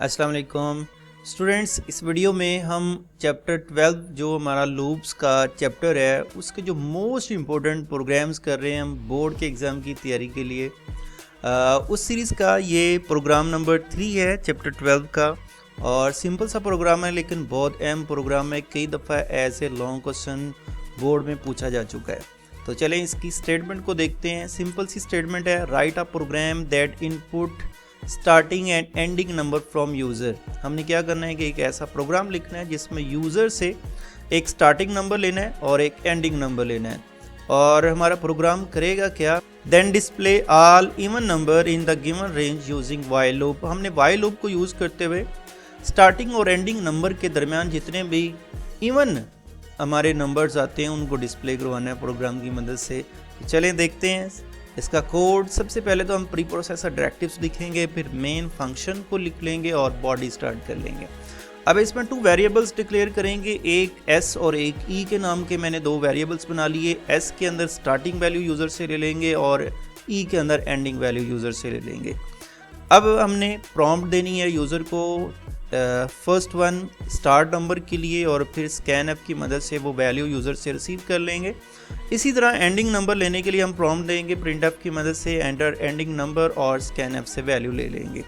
अस्सलाम वालेकुम स्टूडेंट्स। इस वीडियो में हम चैप्टर 12 जो हमारा लूप्स का चैप्टर है उसके जो मोस्ट इम्पोर्टेंट प्रोग्राम्स कर रहे हैं हम बोर्ड के एग्ज़ाम की तैयारी के लिए। उस सीरीज़ का ये प्रोग्राम नंबर 3 है चैप्टर 12 का। और सिंपल सा प्रोग्राम है लेकिन बहुत अहम प्रोग्राम है, कई दफ़ा ऐसे लॉन्ग क्वेश्चन बोर्ड में पूछा जा चुका है। तो चलें इसकी स्टेटमेंट को देखते हैं। सिंपल सी स्टेटमेंट है, write a program that input starting and ending number from user. हमने क्या करना है कि एक ऐसा प्रोग्राम लिखना है जिसमें यूज़र से एक स्टार्टिंग नंबर लेना है और एक एंडिंग नंबर लेना है। और हमारा प्रोग्राम करेगा क्या, then display all even number in the given range using while loop. हमने वाइल लूप को यूज़ करते हुए स्टार्टिंग और एंडिंग नंबर के दरमियान जितने भी इवन हमारे नंबर्स आते हैं उनको डिस्प्ले करवाना है प्रोग्राम की मदद से। चलें देखते हैं इसका कोड। सबसे पहले तो हम प्री प्रोसेसर डायरेक्टिव्स लिखेंगे, फिर मेन फंक्शन को लिख लेंगे और बॉडी स्टार्ट कर लेंगे। अब इसमें 2 वेरिएबल्स डिक्लेयर करेंगे, एक s और एक e के नाम के मैंने 2 वेरिएबल्स बना लिए। s के अंदर स्टार्टिंग वैल्यू यूज़र से ले लेंगे और e के अंदर एंडिंग वैल्यू यूज़र से ले लेंगे। अब हमने प्रॉम्प्ट देनी है यूज़र को, फर्स्ट वन स्टार्ट नंबर के लिए और फिर स्कैन की मदद से वो वैल्यू यूज़र से रिसीव कर लेंगे। इसी तरह एंडिंग नंबर लेने के लिए हम प्रॉम्प्ट देंगे प्रिंट की मदद से, एंटर एंडिंग नंबर और स्कैन से वैल्यू ले लेंगे।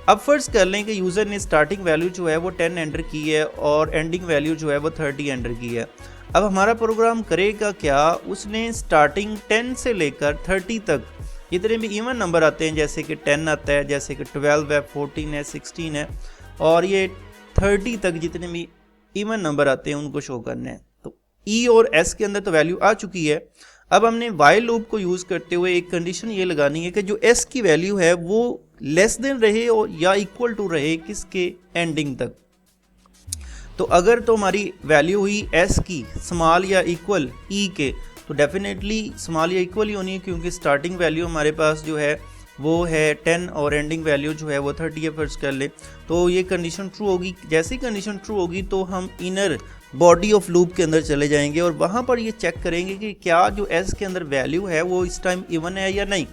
अब फर्ज कर लें कि यूज़र ने स्टार्टिंग वैल्यू जो है वो 10 एंटर की है और एंडिंग वैल्यू जो है वो 30 एंटर की है। अब हमारा प्रोग्राम करेगा क्या, उसने स्टार्टिंग 10 से लेकर 30 तक जितने भी इवन नंबर आते हैं, जैसे कि 10 आता है, जैसे कि 12 है, 14 है, 16 है और ये 30 तक जितने भी इवन नंबर आते हैं उनको शो करना है। तो ई और एस के अंदर तो वैल्यू आ चुकी है। अब हमने वाइल लूप को यूज़ करते हुए एक कंडीशन ये लगानी है कि जो एस की वैल्यू है वो लेस देन रहे और या इक्वल टू रहे किसके, एंडिंग तक। तो अगर तो हमारी वैल्यू हुई एस की स्मॉल या इक्वल ई के, तो डेफिनेटली स्मॉल या इक्वल ही होनी है क्योंकि स्टार्टिंग वैल्यू हमारे पास जो है वो है 10 और एंडिंग वैल्यू जो है वो 30 है, फर्ज कर ले। तो ये कंडीशन ट्रू होगी। जैसे ही कंडीशन ट्रू होगी तो हम इनर बॉडी ऑफ लूप के अंदर चले जाएंगे और वहाँ पर ये चेक करेंगे कि क्या जो एस के अंदर वैल्यू है वो इस टाइम इवन है या नहीं।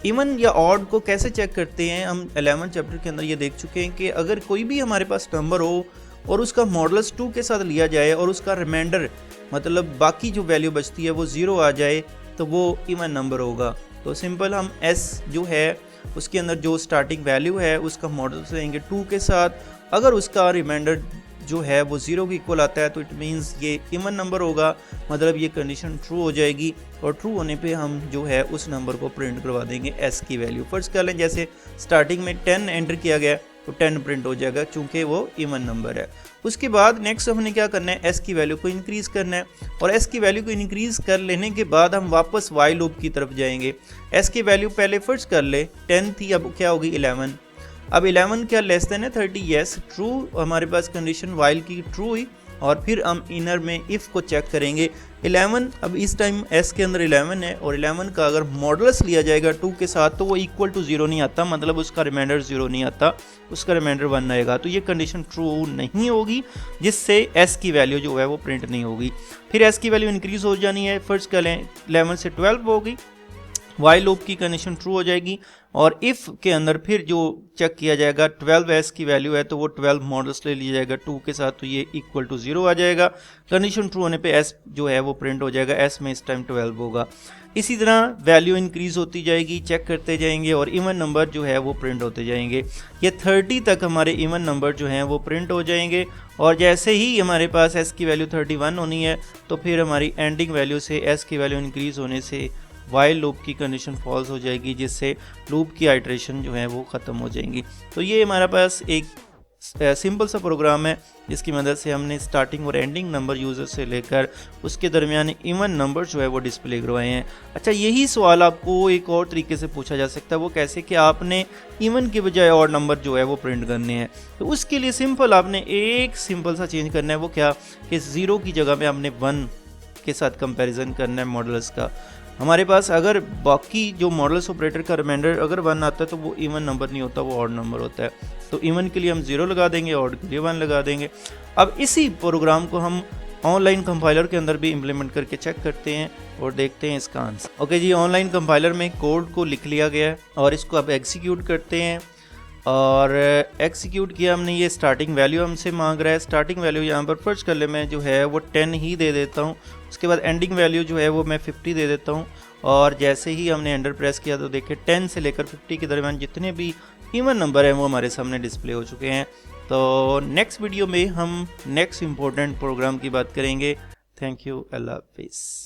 इवन या ऑड को कैसे चेक करते हैं, हम 11 चैप्टर के अंदर ये देख चुके हैं कि अगर कोई भी हमारे पास नंबर हो और उसका मॉडुलस 2 के साथ लिया जाए और उसका रिमाइंडर मतलब बाकी जो वैल्यू बचती है वो 0 आ जाए तो वो इवन नंबर होगा। तो सिंपल हम s जो है उसके अंदर जो स्टार्टिंग वैल्यू है उसका मॉडुलस लेंगे 2 के साथ। अगर उसका रिमाइंडर जो है वो 0 के इक्वल आता है तो इट मीन्स ये इवन नंबर होगा, मतलब ये कंडीशन ट्रू हो जाएगी। और ट्रू होने पे हम जो है उस नंबर को प्रिंट करवा देंगे s की वैल्यू। फर्स्ट कर लें जैसे स्टार्टिंग में 10 एंटर किया गया तो 10 प्रिंट हो जाएगा चूंकि वो इवन नंबर है। उसके बाद नेक्स्ट हमने क्या करना है, s की वैल्यू को इंक्रीज़ करना है और s की वैल्यू को इंक्रीज़ कर लेने के बाद हम वापस वाइल लूप की तरफ जाएंगे। s की वैल्यू पहले फर्स्ट कर ले 10 थी, अब क्या होगी 11। अब 11 क्या लेस देन है 30, यस ट्रू, हमारे पास कंडीशन वाइल की ट्रू हुई। और फिर हम इनर में इफ़ को चेक करेंगे 11। अब इस टाइम s के अंदर 11 है और 11 का अगर मॉडुलस लिया जाएगा 2 के साथ तो वो इक्वल टू 0 नहीं आता, मतलब उसका रिमाइंडर 0 नहीं आता, उसका रिमाइंडर 1 आएगा। तो ये कंडीशन ट्रू नहीं होगी जिससे s की वैल्यू जो है वो प्रिंट नहीं होगी। फिर s की वैल्यू इंक्रीज़ हो जानी है, फर्स्ट कर लें 11 से 12 होगी, वाइल लूप की कंडीशन ट्रू हो जाएगी। और इफ़ के अंदर फिर जो चेक किया जाएगा 12s की वैल्यू है तो वो 12 मॉडल्स ले लिया जाएगा 2 के साथ, तो ये इक्वल टू 0 आ जाएगा। कंडीशन ट्रू होने पे s जो है वो प्रिंट हो जाएगा, s में इस टाइम 12 होगा। इसी तरह वैल्यू इंक्रीज़ होती जाएगी, चेक करते जाएंगे और इवन नंबर जो है वो प्रिंट होते जाएंगे। ये 30 तक हमारे इवन नंबर जो हैं वो प्रिंट हो जाएंगे। और जैसे ही हमारे पास s की वैल्यू 31 होनी है तो फिर हमारी एंडिंग वैल्यू से s की वैल्यू इंक्रीज़ होने से वाइल लूप की कंडीशन फॉल्स हो जाएगी जिससे लूप की आइट्रेशन जो है वो ख़त्म हो जाएंगी। तो ये हमारे पास एक सिंपल सा प्रोग्राम है जिसकी मदद से हमने स्टार्टिंग और एंडिंग नंबर यूज़र से लेकर उसके दरमियान इवन नंबर जो है वो डिस्प्ले करवाए हैं। अच्छा, यही सवाल आपको एक और तरीके से पूछा जा सकता है, वो कैसे कि आपने इवन के बजाय और नंबर जो है वो प्रिंट करने हैं। तो उसके लिए सिंपल आपने एक सिंपल सा चेंज करना है, वो क्या कि 0 की जगह पे आपने 1 के साथ कंपेरिजन करना है मॉडुलस का। हमारे पास अगर बाकी जो मॉडुलस ऑपरेटर का रिमाइंडर अगर 1 आता है तो वो इवन नंबर नहीं होता, वो ऑड नंबर होता है। तो इवन के लिए हम 0 लगा देंगे, ऑड के लिए 1 लगा देंगे। अब इसी प्रोग्राम को हम ऑनलाइन कंपाइलर के अंदर भी इम्प्लीमेंट करके चेक करते हैं और देखते हैं इसका आंसर। ओके जी, ऑनलाइन कंपाइलर में कोड को लिख लिया गया है और इसको अब एग्जीक्यूट करते हैं। और एक्सिक्यूट किया हमने। ये स्टार्टिंग वैल्यू हमसे मांग रहा है, स्टार्टिंग वैल्यू यहाँ पर फर्स्ट कॉलम में जो है वो 10 ही दे देता हूँ। उसके बाद एंडिंग वैल्यू जो है वो मैं 50 दे देता हूँ। और जैसे ही हमने एंटर प्रेस किया तो देखिए 10 से लेकर 50 के दरमियान जितने भी इवन नंबर हैं वो हमारे सामने डिस्प्ले हो चुके हैं। तो नेक्स्ट वीडियो में हम नेक्स्ट इम्पोर्टेंट प्रोग्राम की बात करेंगे। थैंक यू, अल्लाह हाफिज़।